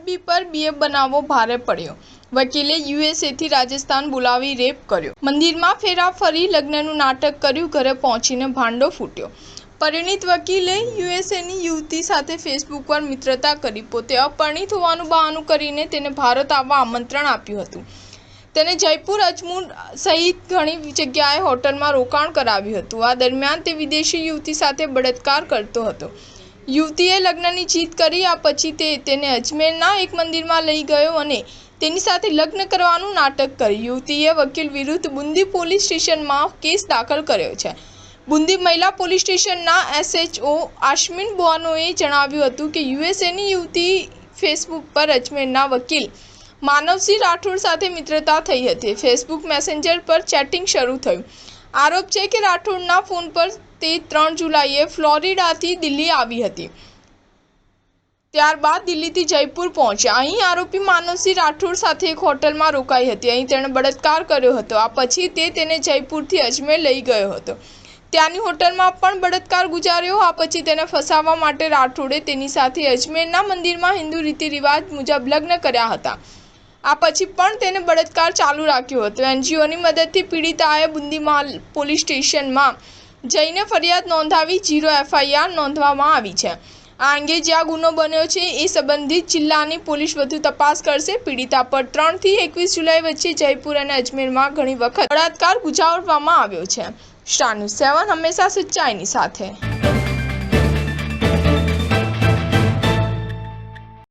આરોપી પર બીએફ બનાવવો ભારે પડ્યો। વકીલે યુએસએથી રાજસ્થાન બોલાવી રેપ કર્યો। મંદિરમાં ફેરા ફરી લગ્નનું નાટક કર્યું, ઘરે પહોંચીને ભાંડો ફૂટ્યો। પરિણીત વકીલે યુએસએની યુવતી સાથે ફેસબુક પર મિત્રતા કરી પોતે અપરિણીત હોવાનું બહાનું કરીને તેને ભારત આવવા આમંત્રણ આપ્યું હતું। તેને જયપુર, અજમેર સહિત ઘણી જગ્યાએ હોટલમાં રોકાણ કરાવ્યું હતું। આ દરમિયાન તે વિદેશી યુવતી સાથે બળાત્કાર કરતો હતો। યુવતીએ લગ્નની જીદ કરી। આ પછી તે તેને અજમેરના એક મંદિરમાં લઈ ગયો અને તેની સાથે લગ્ન કરવાનું નાટક કર્યું। યુવતીએ વકીલ વિરુદ્ધ બુંદી પોલીસ સ્ટેશનમાં કેસ દાખલ કર્યો છે। બુંદી મહિલા પોલીસ સ્ટેશનના SHO આશ્મિન બોનોએ જણાવ્યું હતું કે યુએસએની યુવતી ફેસબુક પર અજમેરના વકીલ માનવસિંહ રાઠોડ સાથે મિત્રતા થઈ હતી। ફેસબુક મેસેન્જર પર ચેટિંગ શરૂ થયું। આરોપ છે કે રાઠોડના ફોન પર તે 3 જુલાઈએ ફ્લોરિડાથી દિલ્હી આવી હતી, ત્યારબાદ દિલ્હીથી જયપુર પહોંચ્યા। અહીં આરોપી માનવસિંહ રાઠોડ સાથે એક હોટલમાં રોકાઈ હતી। અહીં તેણે બળાત્કાર કર્યો હતો। આ પછી તે તેને જયપુરથી અજમેર લઈ ગયો હતો। ત્યાંની હોટલમાં પણ બળાત્કાર ગુજાર્યો। આ પછી તેને ફસાવવા માટે રાઠોડે તેની સાથે અજમેરના મંદિરમાં હિન્દુ રીતિ રિવાજ મુજબ લગ્ન કર્યા હતા। આ પછી પણ તેને બળાત્કાર ચાલુ રાખ્યો હતો। NGOની મદદથી પીડિતાએ બુંદી પોલીસ સ્ટેશનમાં જઈને ફરિયાદ નોંધાવી 0 FIR નોંધવામાં આવી છે। આ અંગે જ્યાં ગુનો બન્યો છે એ સંબંધિત જિલ્લાની પોલીસ વધુ તપાસ કરશે। પીડિતા પર 3 થી 21 જુલાઈ વચ્ચે જયપુર અને અજમેરમાં ઘણી વખત બળાત્કાર ગુજારવામાં આવ્યો છે। સ્ટાર ન્યૂઝ 7 હંમેશા સચ્ચાઈની સાથે।